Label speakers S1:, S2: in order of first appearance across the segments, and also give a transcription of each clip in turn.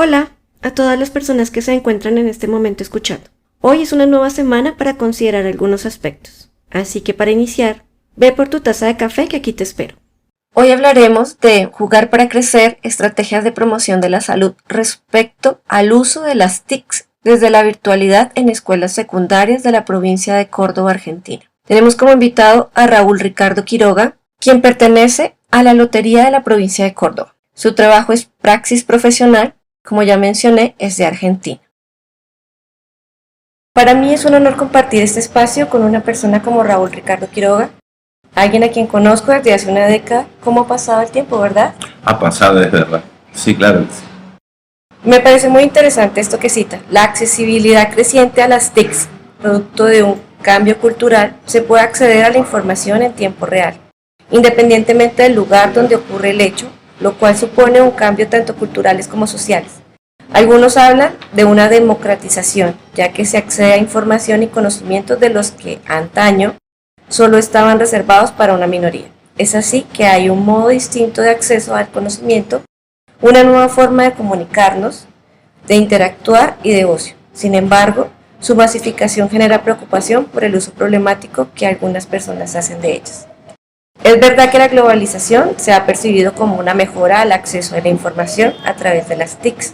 S1: Hola a todas las personas que se encuentran en este momento escuchando. Hoy es una nueva semana para considerar algunos aspectos. Así que para iniciar, ve por tu taza de café que aquí te espero. Hoy hablaremos de jugar para crecer, estrategias de promoción de la salud respecto al uso de las TICs desde la virtualidad en escuelas secundarias de la provincia de Córdoba, Argentina. Tenemos como invitado a Raúl Ricardo Quiroga, quien pertenece a la Lotería de la provincia de Córdoba. Su trabajo es praxis profesional, como ya mencioné, es de Argentina. Para mí es un honor compartir este espacio con una persona como Raúl Ricardo Quiroga, alguien a quien conozco desde hace una década. ¿Cómo ha pasado el tiempo, verdad?
S2: Ha pasado, es verdad. Sí, claro que sí.
S1: Me parece muy interesante esto que cita. La accesibilidad creciente a las TICs, producto de un cambio cultural, se puede acceder a la información en tiempo real, independientemente del lugar donde ocurre el hecho, lo cual supone un cambio tanto culturales como sociales. Algunos hablan de una democratización, ya que se accede a información y conocimientos de los que antaño solo estaban reservados para una minoría. Es así que hay un modo distinto de acceso al conocimiento, una nueva forma de comunicarnos, de interactuar y de ocio. Sin embargo, su masificación genera preocupación por el uso problemático que algunas personas hacen de ellas. Es verdad que la globalización se ha percibido como una mejora al acceso a la información a través de las TICs.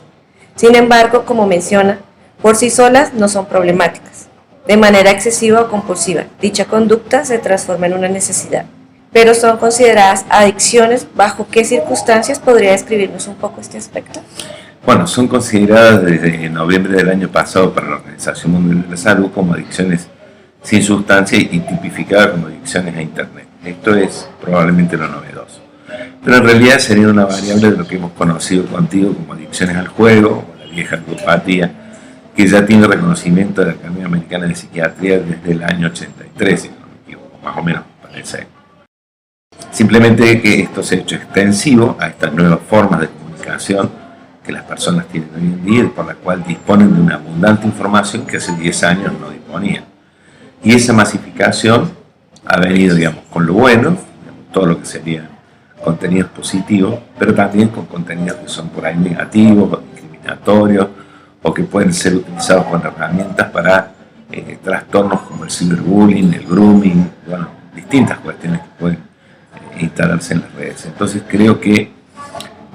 S1: Sin embargo, como menciona, por sí solas no son problemáticas. De manera excesiva o compulsiva, dicha conducta se transforma en una necesidad. Pero son consideradas adicciones. ¿Bajo qué circunstancias podría describirnos un poco este aspecto?
S2: Bueno, son consideradas desde noviembre del año pasado para la Organización Mundial de la Salud como adicciones sin sustancia y tipificadas como adicciones a Internet. Esto es probablemente lo novedoso. Pero en realidad sería una variable de lo que hemos conocido contigo como adicciones al juego, o la vieja ludopatía, que ya tiene reconocimiento de la Academia Americana de Psiquiatría desde el año 83, si no me equivoco, más o menos parece. Simplemente que esto se ha hecho extensivo a estas nuevas formas de comunicación que las personas tienen hoy en día y por la cual disponen de una abundante información que hace 10 años no disponían. Y esa masificación ha venido, digamos, con lo bueno, digamos, todo lo que sería contenidos positivos, pero también con contenidos que son por ahí negativos o discriminatorios o que pueden ser utilizados como herramientas para trastornos como el ciberbullying, el grooming, bueno, distintas cuestiones que pueden instalarse en las redes. Entonces creo que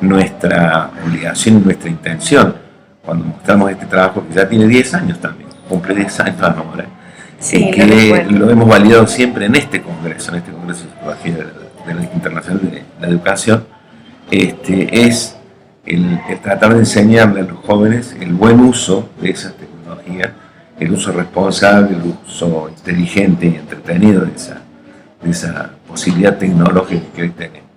S2: nuestra obligación y nuestra intención cuando mostramos este trabajo, que ya tiene 10 años también, cumple 10 años ahora,
S1: sí,
S2: que lo hemos validado siempre en este Congreso de Psicología de la Internacional de la Educación, es el tratar de enseñarle a los jóvenes el buen uso de esas tecnologías, el uso responsable, el uso inteligente y entretenido de esa posibilidad tecnológica que hoy tenemos.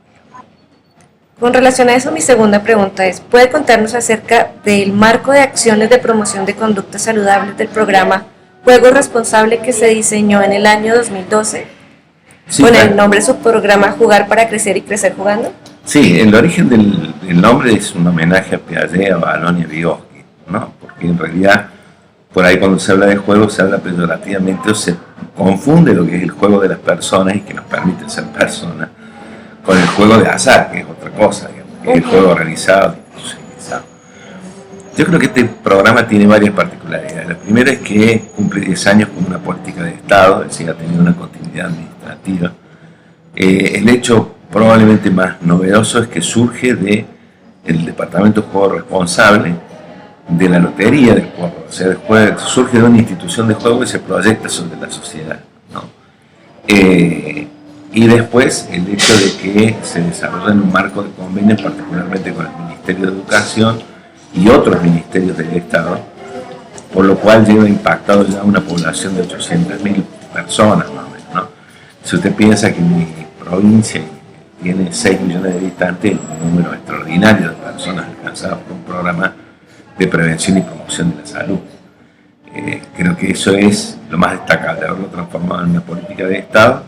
S1: Con relación a eso, mi segunda pregunta es, ¿puede contarnos acerca del marco de acciones de promoción de conductas saludables del programa Juego Responsable que se diseñó en el año 2012? Sí, con el nombre de su programa Jugar para Crecer y Crecer Jugando.
S2: Sí, el origen del nombre es un homenaje a Piaget, a Balón y a Vygotsky, ¿no? Porque en realidad, por ahí cuando se habla de juego, se habla peyorativamente o se confunde lo que es el juego de las personas y que nos permite ser personas con el juego de azar, que es otra cosa, digamos, que es el juego organizado, institucionalizado. Yo creo que este programa tiene varias particularidades. La primera es que cumple 10 años como una política de Estado, es decir, ha tenido una continuidad administrativa. El hecho probablemente más novedoso es que surge del Departamento de Juego Responsable de la Lotería del Juego. O sea, surge de una institución de juego que se proyecta sobre la sociedad, ¿no? Y después el hecho de que se desarrolla en un marco de convenio, particularmente con el Ministerio de Educación y otros ministerios del Estado, por lo cual lleva impactado ya una población de 800.000 personas más o menos, ¿no? Si usted piensa que mi provincia tiene 6 millones de habitantes, un número extraordinario de personas alcanzadas por un programa de prevención y promoción de la salud. Creo que eso es lo más destacable, haberlo transformado en una política de Estado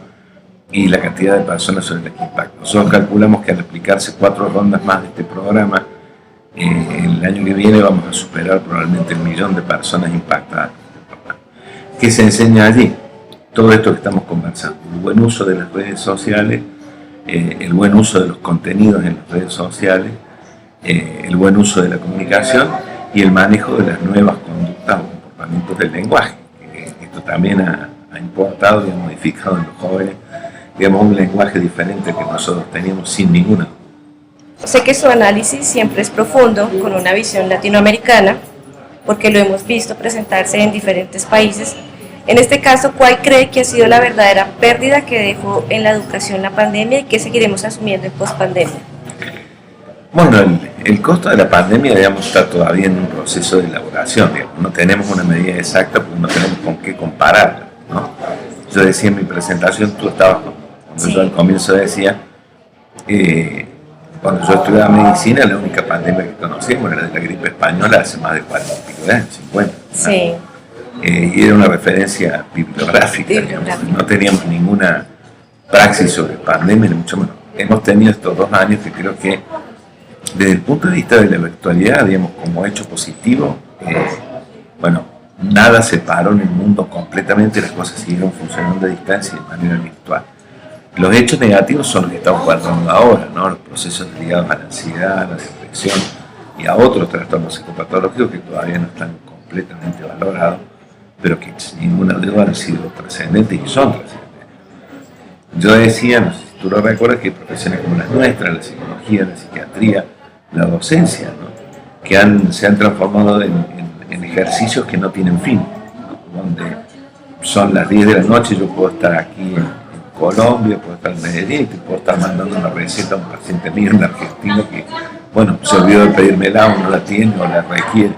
S2: y la cantidad de personas sobre las que impacta. Nosotros calculamos que al aplicarse 4 rondas más de este programa, el año que viene vamos a superar probablemente el 1.000.000 de personas impactadas por este programa. ¿Qué se enseña allí? Todo esto que estamos conversando, el buen uso de las redes sociales, el buen uso de los contenidos en las redes sociales, el buen uso de la comunicación y el manejo de las nuevas conductas o comportamientos del lenguaje. Esto también ha importado y ha modificado en los jóvenes, digamos, un lenguaje diferente que nosotros teníamos sin ninguna duda.
S1: Sé que su análisis siempre es profundo, con una visión latinoamericana, porque lo hemos visto presentarse en diferentes países. En este caso, ¿cuál cree que ha sido la verdadera pérdida que dejó en la educación la pandemia y que seguiremos asumiendo en pospandemia?
S2: Bueno, el costo de la pandemia, digamos, está todavía en un proceso de elaboración, digamos. No tenemos una medida exacta porque no tenemos con qué compararla, ¿no? Yo decía en mi presentación, tú estabas, cuando yo al comienzo decía, cuando yo estudiaba medicina, la única pandemia que conocíamos era de la gripe española hace más de 40 y pico de años, 50.
S1: Sí.
S2: Y era una referencia bibliográfica, digamos. No teníamos ninguna praxis sobre pandemia, ni mucho menos. Hemos tenido estos 2 años que creo que, desde el punto de vista de la virtualidad, digamos, como hecho positivo, bueno, nada se paró en el mundo completamente, las cosas siguieron funcionando a distancia y de manera virtual. Los hechos negativos son los que estamos guardando ahora, ¿no? Los procesos ligados a la ansiedad, a la depresión y a otros trastornos psicopatológicos que todavía no están completamente valorados, pero que sin ninguna duda han sido trascendentes y son trascendentes. Yo decía, no sé si tú lo recuerdas, que profesiones como las nuestras, la psicología, la psiquiatría, la docencia, ¿no? Que se han transformado en ejercicios que no tienen fin, ¿no? Donde son las 10 de la noche, yo puedo estar aquí en Colombia, puedo estar en Medellín, te puedo estar mandando una receta a un paciente mío en Argentina que, bueno, se olvidó de pedírmela o no la tiene o la requiere.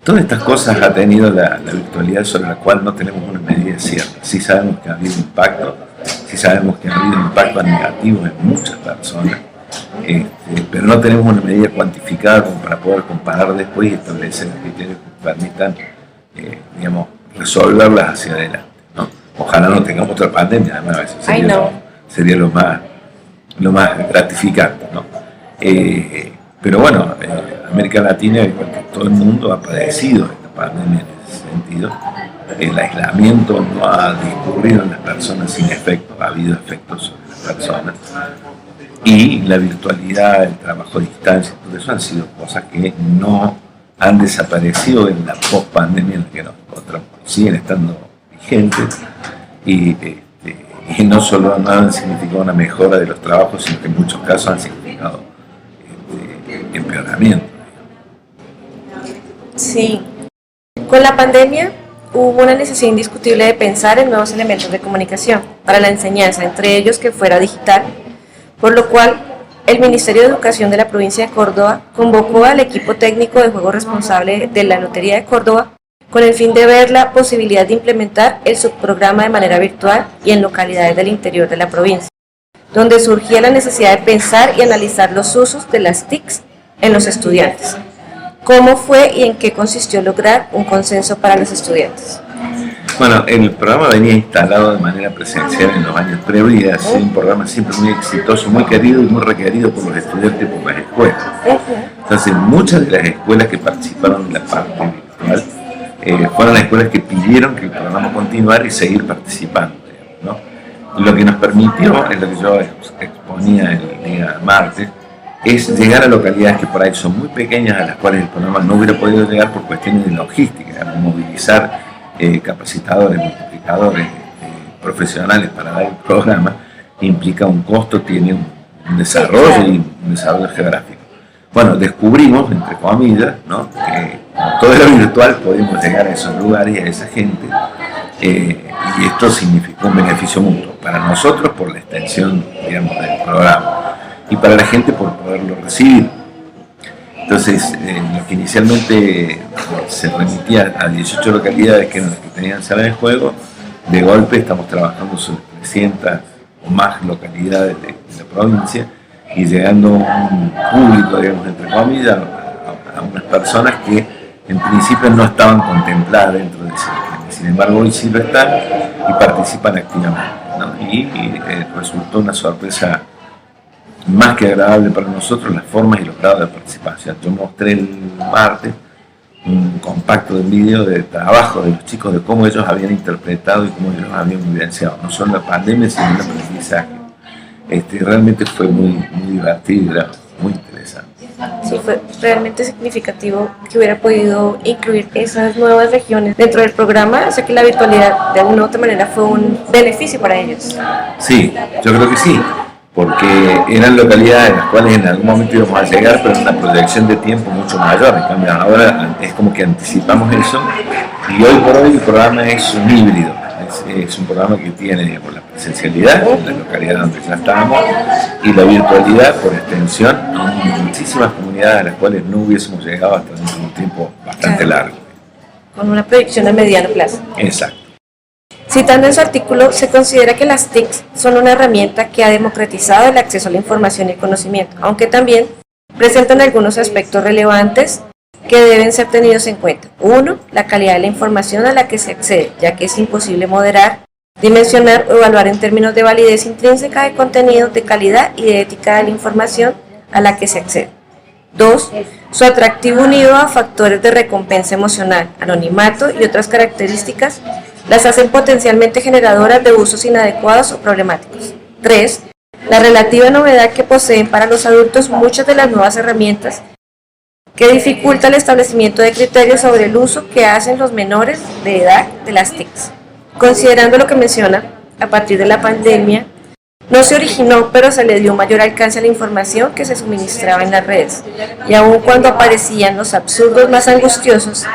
S2: Todas estas cosas ha tenido la virtualidad, sobre la cual no tenemos una medida cierta. Sí sabemos que ha habido impacto, sí sabemos que ha habido impactos negativos en muchas personas, pero no tenemos una medida cuantificada como para poder comparar después y establecer criterios que permitan, digamos, resolverlas hacia adelante, ¿no? Ojalá no tengamos otra pandemia, además eso sería lo más gratificante, ¿no? Pero bueno, América Latina, igual que todo el mundo, ha padecido esta pandemia en ese sentido. El aislamiento no ha discurrido en las personas sin efecto, ha habido efectos sobre las personas. Y la virtualidad, el trabajo a distancia, todo eso han sido cosas que no han desaparecido en la post-pandemia en la que nos encontramos. Siguen estando vigentes y no solo no han significado una mejora de los trabajos, sino que en muchos casos han significado empeoramiento.
S1: Sí. Con la pandemia hubo una necesidad indiscutible de pensar en nuevos elementos de comunicación para la enseñanza, entre ellos que fuera digital, por lo cual el Ministerio de Educación de la provincia de Córdoba convocó al equipo técnico de juego responsable de la Lotería de Córdoba con el fin de ver la posibilidad de implementar el subprograma de manera virtual y en localidades del interior de la provincia, donde surgía la necesidad de pensar y analizar los usos de las TICs en los estudiantes. ¿Cómo fue y en qué consistió lograr un consenso para los estudiantes?
S2: Bueno, el programa venía instalado de manera presencial en los años previos y ha sido un programa siempre muy exitoso, muy querido y muy requerido por los estudiantes y por las escuelas. Entonces, muchas de las escuelas que participaron en la parte virtual fueron las escuelas que pidieron que el programa continuara y seguir participando, ¿no? Lo que nos permitió, es lo que yo exponía el día martes, es llegar a localidades que por ahí son muy pequeñas, a las cuales el programa no hubiera podido llegar por cuestiones de logística, movilizar capacitadores, multiplicadores profesionales para dar el programa, implica un costo, tiene un desarrollo y un desarrollo geográfico. Bueno, descubrimos, entre comillas, ¿no?, que con todo lo virtual podemos llegar a esos lugares y a esa gente, y esto significó un beneficio mutuo para nosotros por la extensión, digamos, del programa y para la gente por poderlo recibir. Entonces, lo que inicialmente se remitía a 18 localidades que eran las que tenían sala de juego, de golpe estamos trabajando sobre 300 o más localidades de la provincia y llegando a un público, digamos, entre comillas, a unas personas que en principio no estaban contempladas dentro de ese sistema. Sin embargo, hoy sí lo están y participan activamente, ¿no? Y resultó una sorpresa más que agradable para nosotros las formas y los grados de participación. Yo mostré el martes un compacto de vídeo de trabajo de los chicos, de cómo ellos habían interpretado y cómo ellos habían vivenciado, no solo la pandemia, sino el aprendizaje. Realmente fue muy divertido y era muy interesante.
S1: Sí, fue realmente significativo que hubiera podido incluir esas nuevas regiones dentro del programa, o sea que la virtualidad de alguna u otra manera fue un beneficio para ellos.
S2: Sí, yo creo que sí, porque eran localidades en las cuales en algún momento íbamos a llegar, pero en una proyección de tiempo mucho mayor. En cambio, ahora es como que anticipamos eso, y hoy por hoy el programa es un híbrido. Es un programa que tiene por la presencialidad, en la localidad donde ya estábamos, y la virtualidad por extensión a muchísimas comunidades a las cuales no hubiésemos llegado hasta dentro de un tiempo bastante largo.
S1: Con una proyección a mediano plazo.
S2: Exacto.
S1: Citando en su artículo, se considera que las TICs son una herramienta que ha democratizado el acceso a la información y el conocimiento, aunque también presentan algunos aspectos relevantes que deben ser tenidos en cuenta. 1. La calidad de la información a la que se accede, ya que es imposible moderar, dimensionar o evaluar en términos de validez intrínseca de contenido, de calidad y de ética de la información a la que se accede. 2. Su atractivo unido a factores de recompensa emocional, anonimato y otras características las hacen potencialmente generadoras de usos inadecuados o problemáticos. 3. La relativa novedad que poseen para los adultos muchas de las nuevas herramientas que dificulta el establecimiento de criterios sobre el uso que hacen los menores de edad de las TICs. Considerando lo que menciona, a partir de la pandemia, no se originó, pero se le dio mayor alcance a la información que se suministraba en las redes, y aun cuando aparecían los absurdos más angustiosos,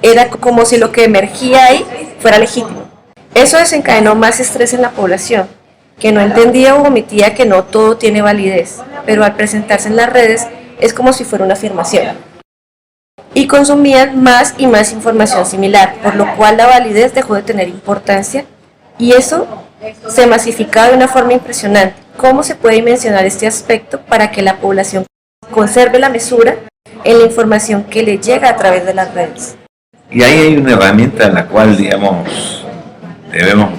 S1: era como si lo que emergía ahí fuera legítimo. Eso desencadenó más estrés en la población, que no entendía o omitía que no todo tiene validez, pero al presentarse en las redes es como si fuera una afirmación. Y consumían más y más información similar, por lo cual la validez dejó de tener importancia, y eso se masificaba de una forma impresionante. ¿Cómo se puede mencionar este aspecto para que la población conserve la mesura en la información que le llega a través de las redes?
S2: Y ahí hay una herramienta en la cual, digamos, debemos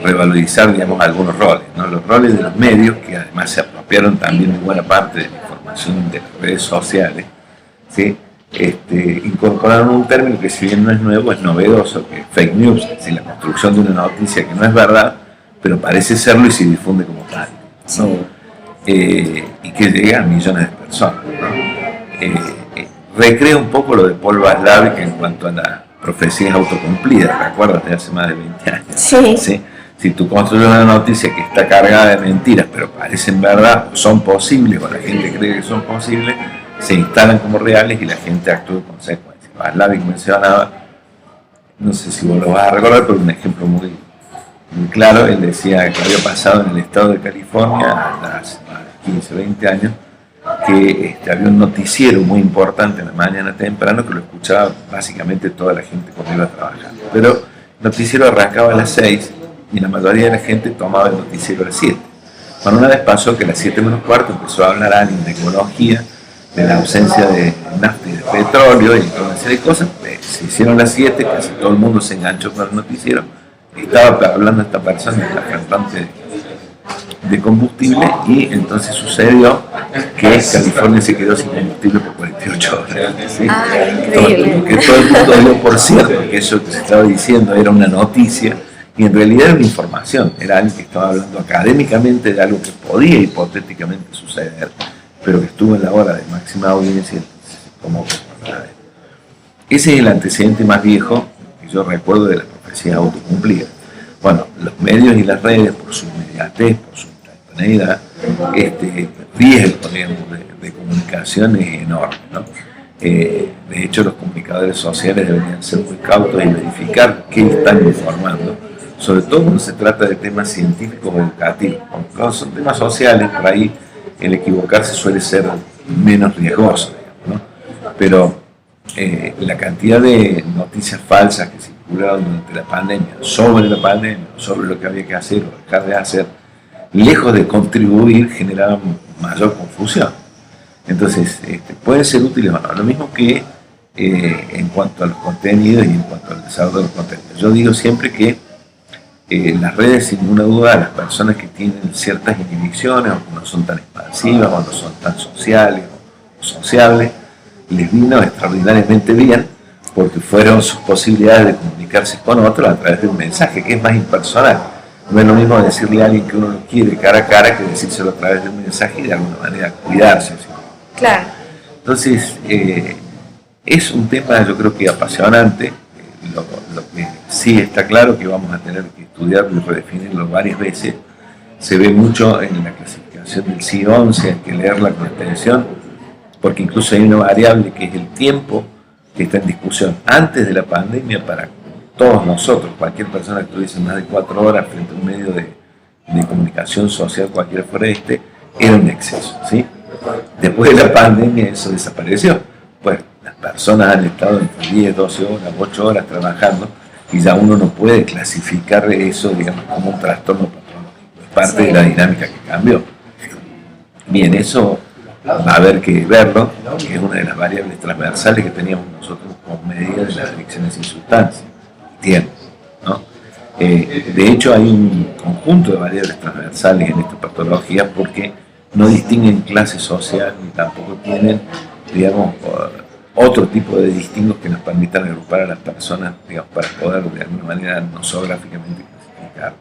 S2: revalorizar, digamos, algunos roles, ¿no? Los roles de los medios, que además se apropiaron también de buena parte de la información de las redes sociales, ¿sí? Incorporaron un término que, si bien no es nuevo, es novedoso, que es fake news, es decir, la construcción de una noticia que no es verdad, pero parece serlo y se difunde como tal, ¿no? Y que llega a millones de personas, ¿no? Recrea un poco lo de Paul Watzlawick en cuanto a las profecías autocumplidas, ¿recuerdas? De hace más de 20 años.
S1: Sí.
S2: ¿Sí? Si tú construyes una noticia que está cargada de mentiras, pero parecen verdad, o son posibles, o la gente cree que son posibles, se instalan como reales y la gente actúa en consecuencia. Watzlawick mencionaba, no sé si vos lo vas a recordar, pero un ejemplo muy claro, él decía que había pasado en el estado de California hace 15, 20 años, que había un noticiero muy importante en la mañana temprano que lo escuchaba básicamente toda la gente cuando iba a trabajar. Pero el noticiero arrancaba a las 6 y la mayoría de la gente tomaba el noticiero a las 7. Bueno, una vez pasó que a las 7 menos cuarto empezó a hablar alguien de ecología, de la ausencia de nafta y de petróleo y toda una serie de cosas. Se hicieron las 7, casi todo el mundo se enganchó con el noticiero. Estaba hablando esta persona, la cantante de combustible, y entonces sucedió que California se quedó sin combustible por 48 horas. ¿Sí?
S1: Increíble.
S2: Que todo el mundo dio por cierto que eso que se estaba diciendo era una noticia, y en realidad era una información, era alguien que estaba hablando académicamente de algo que podía hipotéticamente suceder, pero que estuvo en la hora de máxima audiencia, como verdadero. Ese es el antecedente más viejo que yo recuerdo de la profecía autocumplida. Bueno, los medios y las redes, por su inmediatez, por su instantaneidad, riesgo, digamos, de comunicación es enorme, ¿no? De hecho, los comunicadores sociales deberían ser muy cautos y verificar qué están informando, sobre todo cuando se trata de temas científicos o educativos. Cuando son temas sociales, por ahí el equivocarse suele ser menos riesgoso, digamos, ¿no? Pero la cantidad de noticias falsas que circularon durante la pandemia, sobre lo que había que hacer o dejar de hacer, lejos de contribuir, generaban mayor confusión. Entonces, pueden ser útiles o no. Lo mismo que en cuanto a los contenidos y en cuanto al desarrollo de los contenidos. Yo digo siempre que las redes, sin ninguna duda, a las personas que tienen ciertas inhibiciones o que no son tan expansivas o no son tan sociales o sociables, les vino extraordinariamente bien, porque fueron sus posibilidades de comunicarse con otros a través de un mensaje que es más impersonal. No es lo mismo decirle a alguien que uno lo quiere cara a cara que decírselo a través de un mensaje y de alguna manera cuidarse. ¿Sí?
S1: Claro.
S2: Entonces, es un tema yo creo que apasionante. Lo que sí está claro que vamos a tener que estudiarlo y redefinirlo varias veces. Se ve mucho en la clasificación del CI-11, hay que leerla con atención, porque incluso hay una variable que es el tiempo que está en discusión antes de la pandemia para todos nosotros, cualquier persona que tuviese más de 4 horas frente a un medio de comunicación social, cualquiera fuera era un exceso, ¿sí? Después de la pandemia eso desapareció, pues las personas han estado entre 10, 12 horas, 8 horas trabajando y ya uno no puede clasificar eso, digamos, como un trastorno patológico, es parte de la dinámica que cambió. Bien, eso va a haber que verlo, que es una de las variables transversales que teníamos nosotros como medida de las adicciones sin sustancia, tiempo, ¿no? De hecho hay un conjunto de variables transversales en esta patología porque no distinguen clase social ni tampoco tienen, digamos, otro tipo de distingos que nos permitan agrupar a las personas, digamos, para poder de alguna manera nosográficamente clasificar.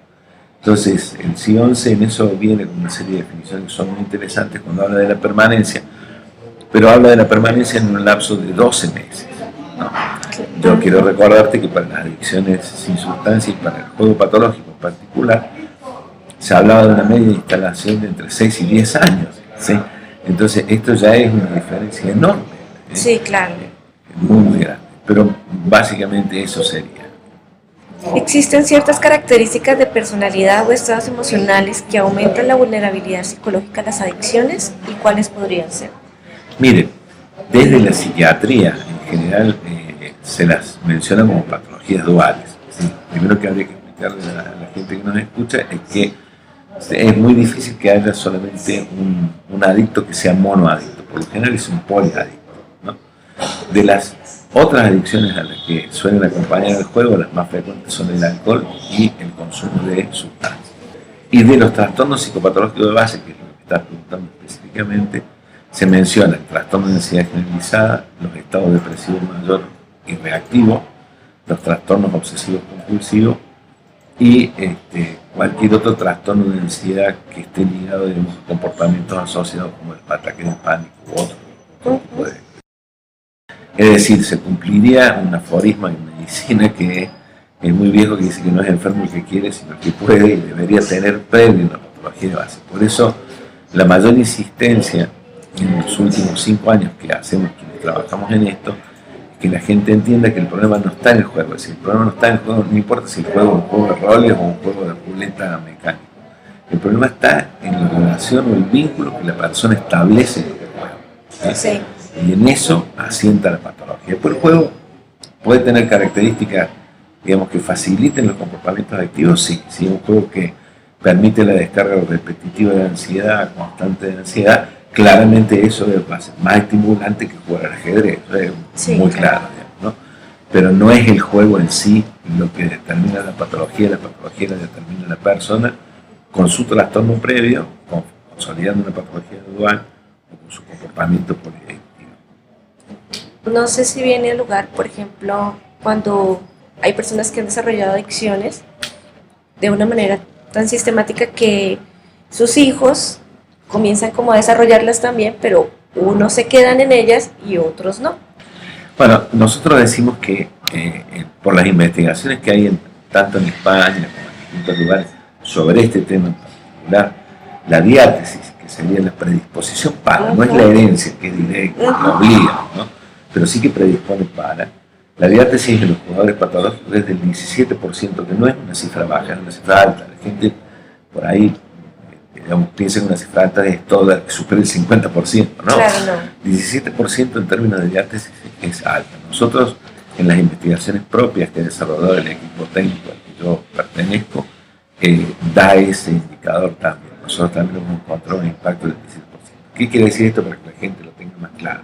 S2: Entonces, el CI-11 en eso viene con una serie de definiciones que son muy interesantes cuando habla de la permanencia, pero habla de la permanencia en un lapso de 12 meses, ¿no? Yo quiero recordarte que para las adicciones sin sustancia y para el juego patológico en particular, se hablaba de una media de instalación de entre 6 y 10 años, ¿sí? Entonces, esto ya es una diferencia enorme.
S1: Sí, claro.
S2: Muy, muy grande. Pero básicamente eso sería.
S1: ¿Existen ciertas características de personalidad o estados emocionales que aumentan la vulnerabilidad psicológica a las adicciones y cuáles podrían ser?
S2: Miren, desde la psiquiatría en general se las menciona como patologías duales, ¿sí? Primero que habría que explicarle a la gente que nos escucha es que es muy difícil que haya solamente un adicto que sea monoadicto, por lo general es un poliadicto, ¿no? De las otras adicciones a las que suelen acompañar el juego, las más frecuentes son el alcohol y el consumo de sustancias. Y de los trastornos psicopatológicos de base, que es lo que está preguntando específicamente, se menciona el trastorno de ansiedad generalizada, los estados depresivos mayor y reactivo, los trastornos obsesivos compulsivos y cualquier otro trastorno de ansiedad que esté ligado a comportamientos asociados como el ataque de pánico u otro tipo de. Es decir, se cumpliría un aforisma en medicina que es muy viejo, que dice que no es enfermo el que quiere, sino el que puede y debería tener previo una patología de base. Por eso, la mayor insistencia en los últimos 5 años que hacemos, quienes trabajamos en esto, es que la gente entienda que el problema no está en el juego. Es decir, el problema no está en el juego, no importa si el juego es un juego de roles o un juego de ruleta mecánica. El problema está en la relación o el vínculo que la persona establece con el juego.
S1: Sí.
S2: Y en eso asienta la patología. Después el juego puede tener características, digamos, que faciliten los comportamientos adictivos, sí. Si es un juego que permite la descarga repetitiva de ansiedad, constante de ansiedad, claramente eso va a ser más estimulante que jugar al ajedrez. Eso es sí, muy claro, digamos, ¿no? Pero no es el juego en sí lo que determina la patología la determina la persona con su trastorno previo, consolidando una patología dual o con su comportamiento poliadictivo.
S1: No sé si viene al lugar, por ejemplo, cuando hay personas que han desarrollado adicciones de una manera tan sistemática que sus hijos comienzan como a desarrollarlas también, pero unos se quedan en ellas y otros no.
S2: Bueno, nosotros decimos que por las investigaciones que hay tanto en España como en distintos lugares sobre este tema en particular, la diátesis, que sería la predisposición para, no es la herencia que es directa, la obliga, ¿no? Pero sí que predispone para. La diátesis de los jugadores patológicos es del 17%, que no es una cifra baja, es una cifra alta. La gente por ahí, digamos, piensa que una cifra alta es toda, que supera el 50%, ¿no?
S1: Claro, no.
S2: 17% en términos de diátesis es alta. Nosotros, en las investigaciones propias que ha desarrollado el equipo técnico al que yo pertenezco, da ese indicador también. Nosotros también hemos encontrado un impacto del 17%. ¿Qué quiere decir esto para que la gente lo tenga más claro?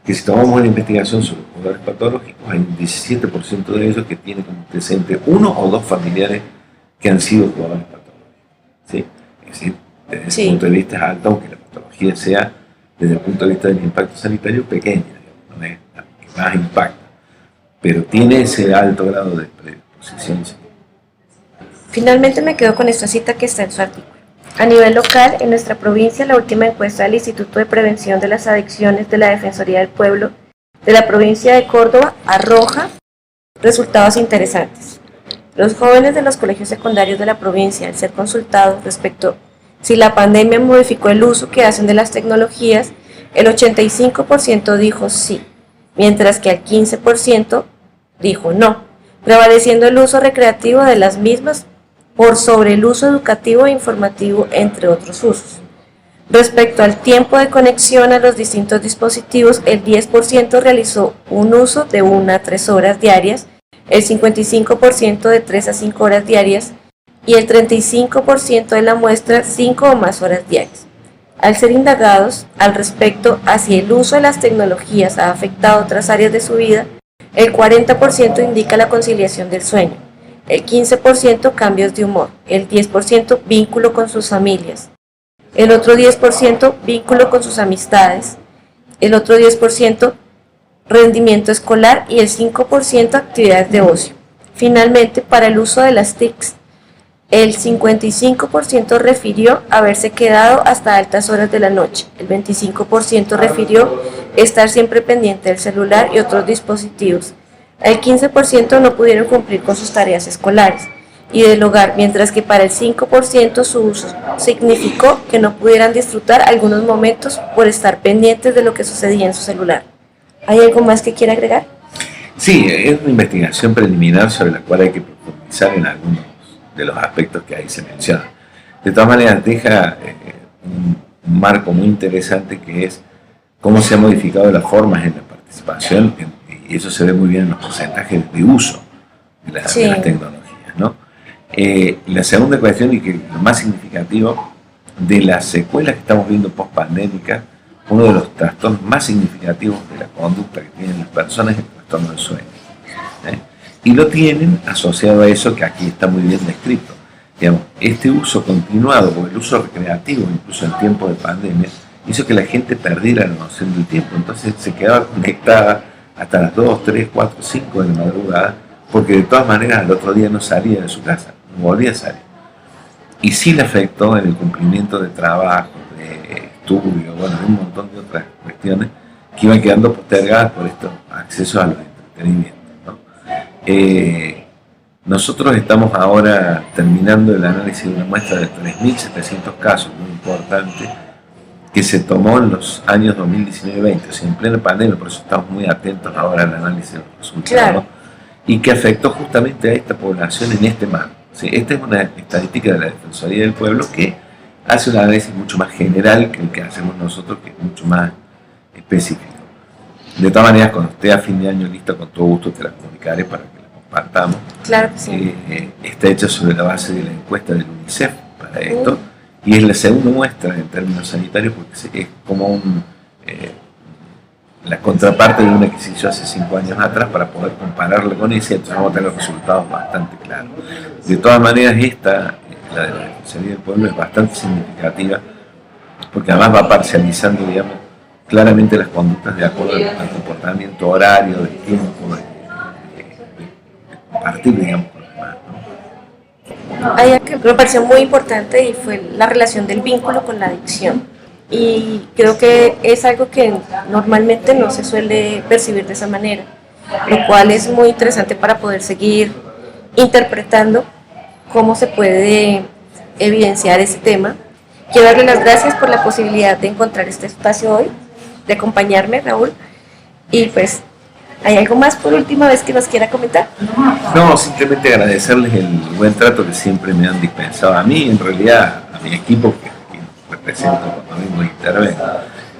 S2: Que si tomamos una investigación sobre los jugadores patológicos, hay un 17% de ellos que tienen como antecedente uno o dos familiares que han sido jugadores patológicos, ¿sí? Es decir, desde ese punto de vista es alto, aunque la patología sea, desde el punto de vista del impacto sanitario, pequeña, no es la que más impacta, pero tiene ese alto grado de predisposición.
S1: Finalmente me quedo con esta cita que está en su artículo. A nivel local, en nuestra provincia, la última encuesta del Instituto de Prevención de las Adicciones de la Defensoría del Pueblo de la provincia de Córdoba arroja resultados interesantes. Los jóvenes de los colegios secundarios de la provincia, al ser consultados respecto si la pandemia modificó el uso que hacen de las tecnologías, el 85% dijo sí, mientras que el 15% dijo no, prevaleciendo el uso recreativo de las mismas por sobre el uso educativo e informativo, entre otros usos. Respecto al tiempo de conexión a los distintos dispositivos, el 10% realizó un uso de 1 a 3 horas diarias, el 55% de 3 a 5 horas diarias y el 35% de la muestra 5 o más horas diarias. Al ser indagados al respecto a si el uso de las tecnologías ha afectado otras áreas de su vida, el 40% indica la conciliación del sueño, el 15% cambios de humor, el 10% vínculo con sus familias, el otro 10% vínculo con sus amistades, el otro 10% rendimiento escolar y el 5% actividades de ocio. Finalmente, para el uso de las TICs, el 55% refirió haberse quedado hasta altas horas de la noche, el 25% refirió estar siempre pendiente del celular y otros dispositivos, el 15% no pudieron cumplir con sus tareas escolares y del hogar, mientras que para el 5% su uso significó que no pudieran disfrutar algunos momentos por estar pendientes de lo que sucedía en su celular. ¿Hay algo más que quiera agregar?
S2: Sí, es una investigación preliminar sobre la cual hay que profundizar en algunos de los aspectos que ahí se mencionan. De todas maneras, deja un marco muy interesante que es cómo se han modificado las formas en la participación, y eso se ve muy bien en los porcentajes de uso de las tecnologías, ¿no? La segunda cuestión, y que lo más significativo, de las secuelas que estamos viendo post-pandémica, uno de los trastornos más significativos de la conducta que tienen las personas es el trastorno del sueño. Y lo tienen asociado a eso que aquí está muy bien descrito. Digamos, este uso continuado, o el uso recreativo, incluso en tiempo de pandemia, hizo que la gente perdiera la noción del tiempo. Entonces se quedaba conectada hasta las 2, 3, 4, 5 de la madrugada, porque de todas maneras al otro día no salía de su casa, no volvía a salir. Y sí le afectó en el cumplimiento de trabajo, de estudio, bueno, un montón de otras cuestiones que iban quedando postergadas por estos accesos a los entretenimientos, ¿no? Nosotros estamos ahora terminando el análisis de una muestra de 3.700 casos, muy importante, que se tomó en los años 2019-20, o sea, en plena pandemia, por eso estamos muy atentos ahora al análisis de los resultados,
S1: claro,
S2: y que afectó justamente a esta población en este marco. ¿Sí? Esta es una estadística de la Defensoría del Pueblo que hace un análisis mucho más general que el que hacemos nosotros, que es mucho más específico. De todas maneras, cuando esté a fin de año lista, con todo gusto te la comunicaré para que la compartamos.
S1: Claro que sí.
S2: Está hecha sobre la base de la encuesta del UNICEF para esto, y es la segunda muestra en términos sanitarios, porque es como la contraparte de una que se hizo hace 5 años atrás para poder compararla con esa, entonces vamos a tener resultados bastante claros. De todas maneras, esta, la de la Defensoría del Pueblo, es bastante significativa, porque además va parcializando, digamos, claramente las conductas de acuerdo al comportamiento horario, del tiempo, de compartir, digamos, con los demás, ¿no?
S1: Hay algo que me pareció muy importante y fue la relación del vínculo con la adicción. Y creo que es algo que normalmente no se suele percibir de esa manera, lo cual es muy interesante para poder seguir interpretando cómo se puede evidenciar ese tema. Quiero darle las gracias por la posibilidad de encontrar este espacio hoy, de acompañarme, Raúl, y pues, ¿hay algo más por última vez que nos quiera comentar?
S2: No, simplemente agradecerles el buen trato que siempre me han dispensado a mí, en realidad a mi equipo, que represento cuando mismo intervengo,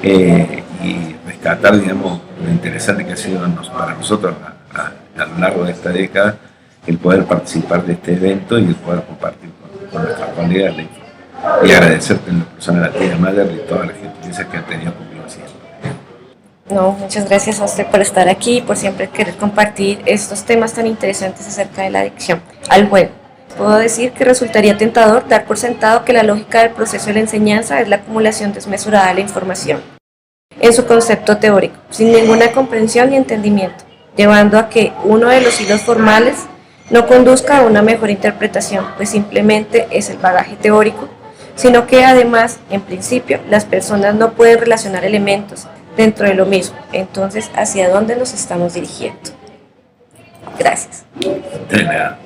S2: y rescatar, digamos, lo interesante que ha sido para nosotros a lo largo de esta década el poder participar de este evento y el poder compartir con nuestros colegas, y agradecerte en la persona de la tía Mader y todas las gentilezas que han tenido conmigo siempre.
S1: No, muchas gracias a usted por estar aquí y por siempre querer compartir estos temas tan interesantes acerca de la adicción al juego. Puedo decir que resultaría tentador dar por sentado que la lógica del proceso de la enseñanza es la acumulación desmesurada de la información, en su concepto teórico, sin ninguna comprensión ni entendimiento, llevando a que uno de los hilos formales no conduzca a una mejor interpretación, pues simplemente es el bagaje teórico sino que además, en principio, las personas no pueden relacionar elementos dentro de lo mismo. Entonces, ¿hacia dónde nos estamos dirigiendo? Gracias.
S2: De nada.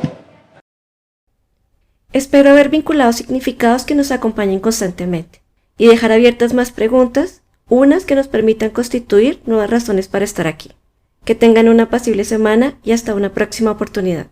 S1: Espero haber vinculado significados que nos acompañen constantemente y dejar abiertas más preguntas, unas que nos permitan constituir nuevas razones para estar aquí. Que tengan una apacible semana y hasta una próxima oportunidad.